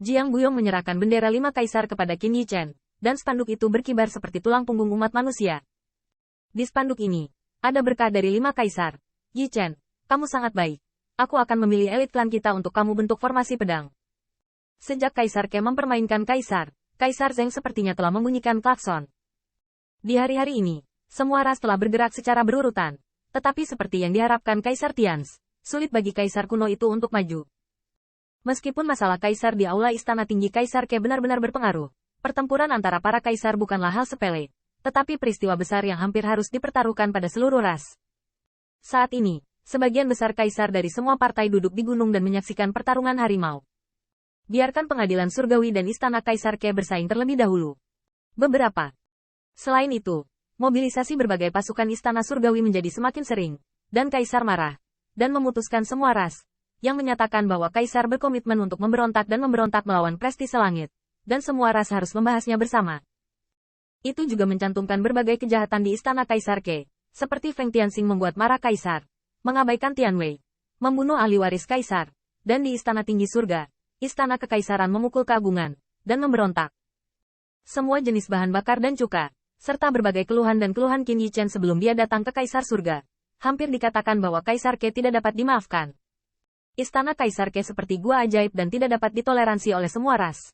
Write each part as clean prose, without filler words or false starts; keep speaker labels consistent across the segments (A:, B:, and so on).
A: Jiang Buyong menyerahkan bendera 5 kaisar kepada Qin Yichen, dan spanduk itu berkibar seperti tulang punggung umat manusia. Di spanduk ini, ada berkah dari 5 kaisar. Yichen, kamu sangat baik. Aku akan memilih elit klan kita untuk kamu bentuk formasi pedang. Sejak Kaisar Ke mempermainkan Kaisar Zheng sepertinya telah membunyikan klakson. Di hari-hari ini, semua ras telah bergerak secara berurutan. Tetapi seperti yang diharapkan Kaisar Tianz, sulit bagi Kaisar kuno itu untuk maju. Meskipun masalah Kaisar di aula Istana Tinggi Kaisar Ke benar-benar berpengaruh, pertempuran antara para Kaisar bukanlah hal sepele, tetapi peristiwa besar yang hampir harus dipertaruhkan pada seluruh ras. Saat ini, sebagian besar Kaisar dari semua partai duduk di gunung dan menyaksikan pertarungan harimau. Biarkan pengadilan surgawi dan Istana Kaisar Ke bersaing terlebih dahulu. Selain itu, mobilisasi berbagai pasukan Istana Surgawi menjadi semakin sering, dan Kaisar marah, dan memutuskan semua ras, yang menyatakan bahwa Kaisar berkomitmen untuk memberontak dan memberontak melawan prestise langit, dan semua ras harus membahasnya bersama. Itu juga mencantumkan berbagai kejahatan di Istana Kaisar Ke, seperti Feng Tianxing membuat marah Kaisar, mengabaikan Tianwei, membunuh ahli waris Kaisar, dan di Istana Tinggi Surga, Istana Kekaisaran memukul keagungan, dan memberontak. Semua jenis bahan bakar dan cuka, serta berbagai keluhan dan keluhan Qin Yichen sebelum dia datang ke Kaisar Surga, hampir dikatakan bahwa Kaisar Ke tidak dapat dimaafkan. Istana Kaisar Ke seperti gua ajaib dan tidak dapat ditoleransi oleh semua ras.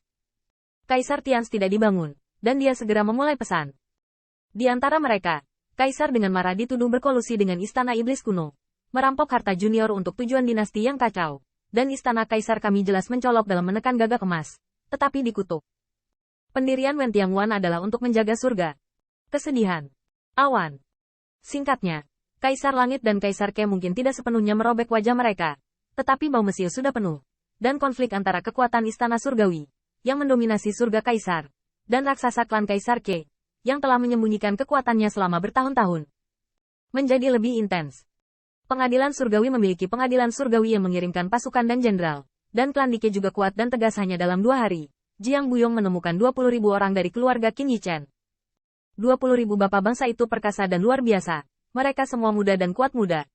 A: Kaisar Tianz tidak dibangun, dan dia segera memulai pesan. Di antara mereka, Kaisar dengan marah dituduh berkolusi dengan Istana Iblis Kuno, merampok harta junior untuk tujuan dinasti yang kacau. Dan Istana Kaisar kami jelas mencolok dalam menekan gagak emas, tetapi dikutuk. Pendirian Wen Tianguan adalah untuk menjaga surga. Kesedihan. Awan. Singkatnya, Kaisar Langit dan Kaisar Ke mungkin tidak sepenuhnya merobek wajah mereka, tetapi bau mesil sudah penuh, dan konflik antara kekuatan Istana Surgawi, yang mendominasi surga Kaisar, dan raksasa klan Kaisar Ke, yang telah menyembunyikan kekuatannya selama bertahun-tahun, menjadi lebih intens. Pengadilan Surgawi memiliki pengadilan Surgawi yang mengirimkan pasukan dan jenderal, dan klan Dike juga kuat dan tegas hanya dalam 2 hari. Jiang Buyong menemukan 20.000 orang dari keluarga Qin Yichen. 20.000 bapak bangsa itu perkasa dan luar biasa, mereka semua muda dan kuat muda.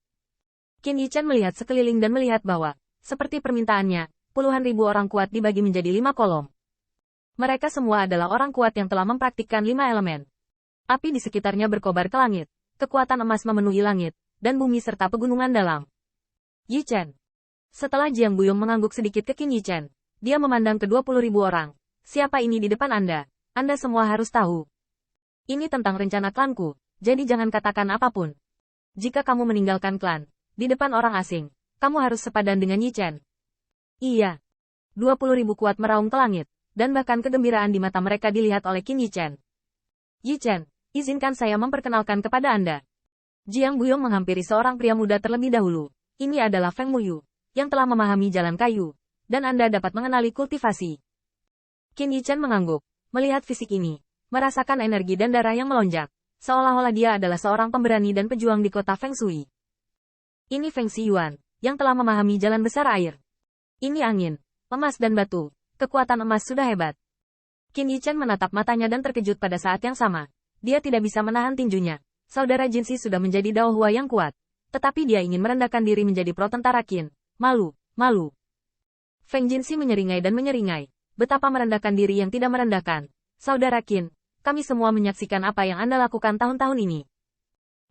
A: Qin Yichen melihat sekeliling dan melihat bahwa, seperti permintaannya, puluhan ribu orang kuat dibagi menjadi 5 kolom. Mereka semua adalah orang kuat yang telah mempraktikkan 5 elemen. Api di sekitarnya berkobar ke langit, kekuatan emas memenuhi langit, dan bumi serta pegunungan dalam. Yichen. Setelah Jiang Buyong mengangguk sedikit ke Qin Yichen, dia memandang ke 20.000 orang. Siapa ini di depan Anda? Anda semua harus tahu. Ini tentang rencana klanku, jadi jangan katakan apapun. Jika kamu meninggalkan klan, di depan orang asing, kamu harus sepadan dengan Yichen. Iya. 20.000 kuat meraung ke langit, dan bahkan kegembiraan di mata mereka dilihat oleh Qin Yichen. Yichen, izinkan saya memperkenalkan kepada Anda. Jiang Buyong menghampiri seorang pria muda terlebih dahulu. Ini adalah Feng Muyu, yang telah memahami jalan kayu, dan Anda dapat mengenali kultivasi. Qin Yichen mengangguk, melihat fisik ini, merasakan energi dan darah yang melonjak, seolah-olah dia adalah seorang pemberani dan pejuang di kota Feng Shui. Ini Feng Xiyuan, yang telah memahami jalan besar air. Ini angin, emas dan batu, kekuatan emas sudah hebat. Qin Yichen menatap matanya dan terkejut pada saat yang sama. Dia tidak bisa menahan tinjunya. Saudara Jinsi sudah menjadi Daohua yang kuat, tetapi dia ingin merendahkan diri menjadi pro tentara Qin. Malu. Feng Jinsi menyeringai dan menyeringai. Betapa merendahkan diri yang tidak merendahkan. Saudara Qin, kami semua menyaksikan apa yang Anda lakukan tahun-tahun ini.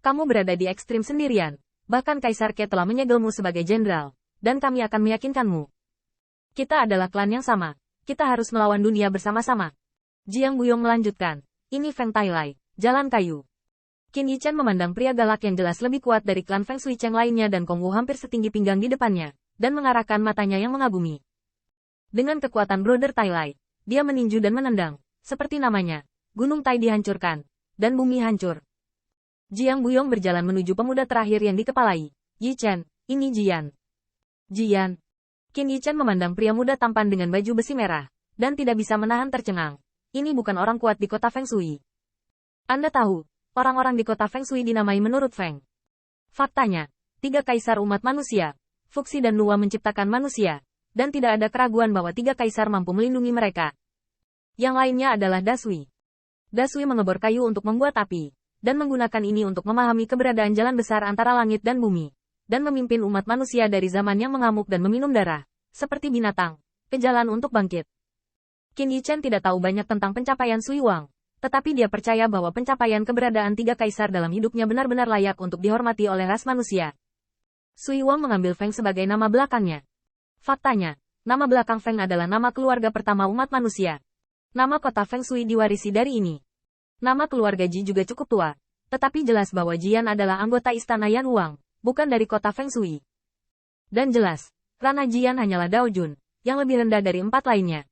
A: Kamu berada di ekstrim sendirian. Bahkan Kaisar Ke telah menyegelmu sebagai jenderal, dan kami akan meyakinkanmu. Kita adalah klan yang sama. Kita harus melawan dunia bersama-sama. Jiang Buyong melanjutkan. Ini Feng Tailai, jalan kayu. Qin Yichen memandang pria galak yang jelas lebih kuat dari klan Feng Shui Cheng lainnya dan Kong Wu hampir setinggi pinggang di depannya, dan mengarahkan matanya yang mengagumi. Dengan kekuatan Brother Tailai, dia meninju dan menendang, seperti namanya, Gunung Tai dihancurkan, dan bumi hancur. Jiang Buyong berjalan menuju pemuda terakhir yang dikepalai. Yichen, ini Jian. Jian. Qin Yichen memandang pria muda tampan dengan baju besi merah, dan tidak bisa menahan tercengang. Ini bukan orang kuat di kota Feng Shui. Anda tahu, orang-orang di kota Feng Shui dinamai menurut Feng. Faktanya, 3 kaisar umat manusia, Fuxi dan Nuwa menciptakan manusia, dan tidak ada keraguan bahwa 3 kaisar mampu melindungi mereka. Yang lainnya adalah Dasui. Dasui mengebor kayu untuk membuat api, dan menggunakan ini untuk memahami keberadaan jalan besar antara langit dan bumi, dan memimpin umat manusia dari zaman yang mengamuk dan meminum darah, seperti binatang, ke jalan untuk bangkit. Qin Yichen tidak tahu banyak tentang pencapaian Sui Wang, tetapi dia percaya bahwa pencapaian keberadaan tiga kaisar dalam hidupnya benar-benar layak untuk dihormati oleh ras manusia. Sui Wang mengambil Feng sebagai nama belakangnya. Faktanya, nama belakang Feng adalah nama keluarga pertama umat manusia. Nama kota Feng Shui diwarisi dari ini. Nama keluarga Ji juga cukup tua, tetapi jelas bahwa Jian adalah anggota istana Yan Huang, bukan dari kota Feng Shui. Dan jelas, ranah Jian hanyalah Dao Jun, yang lebih rendah dari 4 lainnya.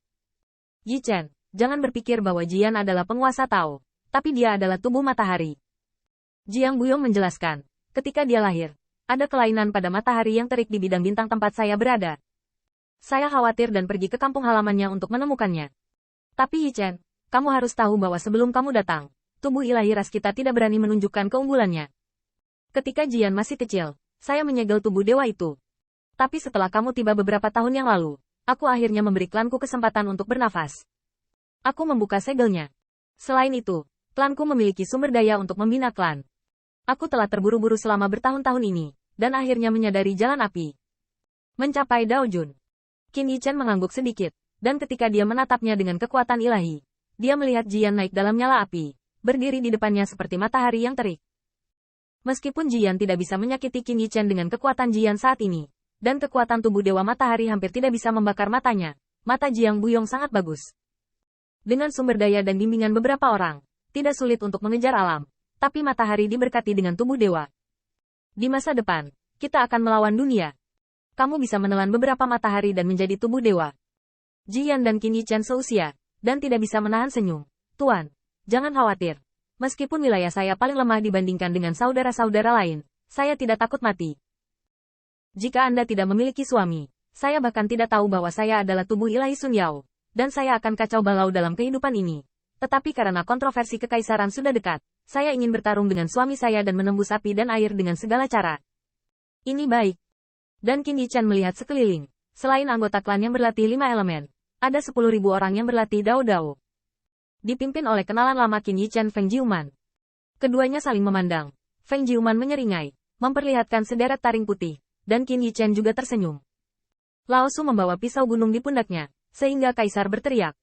A: Yi Chen, jangan berpikir bahwa Jian adalah penguasa Tao, tapi dia adalah tubuh matahari. Jiang Buyong menjelaskan, ketika dia lahir, ada kelainan pada matahari yang terik di bidang bintang tempat saya berada. Saya khawatir dan pergi ke kampung halamannya untuk menemukannya. Tapi Yi Chen, kamu harus tahu bahwa sebelum kamu datang, tubuh ilahi ras kita tidak berani menunjukkan keunggulannya. Ketika Jian masih kecil, saya menyegel tubuh dewa itu. Tapi setelah kamu tiba beberapa tahun yang lalu, aku akhirnya memberi klanku kesempatan untuk bernafas. Aku membuka segelnya. Selain itu, klanku memiliki sumber daya untuk membina klan. Aku telah terburu-buru selama bertahun-tahun ini, dan akhirnya menyadari jalan api. Mencapai Dao Jun. Qin Yichen mengangguk sedikit, dan ketika dia menatapnya dengan kekuatan ilahi, dia melihat Jian naik dalam nyala api, berdiri di depannya seperti matahari yang terik. Meskipun Jian tidak bisa menyakiti Qin Yichen dengan kekuatan Jian saat ini, dan kekuatan tubuh Dewa Matahari hampir tidak bisa membakar matanya, mata Jiang Buyong sangat bagus. Dengan sumber daya dan bimbingan beberapa orang, tidak sulit untuk mengejar alam, tapi matahari diberkati dengan tubuh dewa. Di masa depan, kita akan melawan dunia. Kamu bisa menelan beberapa matahari dan menjadi tubuh dewa. Jian dan Qin Yichen seusia, dan tidak bisa menahan senyum. Tuan, jangan khawatir. Meskipun wilayah saya paling lemah dibandingkan dengan saudara-saudara lain, saya tidak takut mati. Jika Anda tidak memiliki suami, saya bahkan tidak tahu bahwa saya adalah tubuh ilahi Sun Yao, dan saya akan kacau balau dalam kehidupan ini. Tetapi karena kontroversi kekaisaran sudah dekat, saya ingin bertarung dengan suami saya dan menembus api dan air dengan segala cara. Ini baik. Dan Qin Yichen melihat sekeliling. Selain anggota klan yang berlatih 5 elemen, ada 10.000 orang yang berlatih Dao-Dao. Dipimpin oleh kenalan lama Qin Yichen Feng Jiuman. Keduanya saling memandang. Feng Jiuman menyeringai, memperlihatkan sederet taring putih, dan Qin Yichen juga tersenyum. Lao Su membawa pisau gunung di pundaknya, sehingga kaisar berteriak,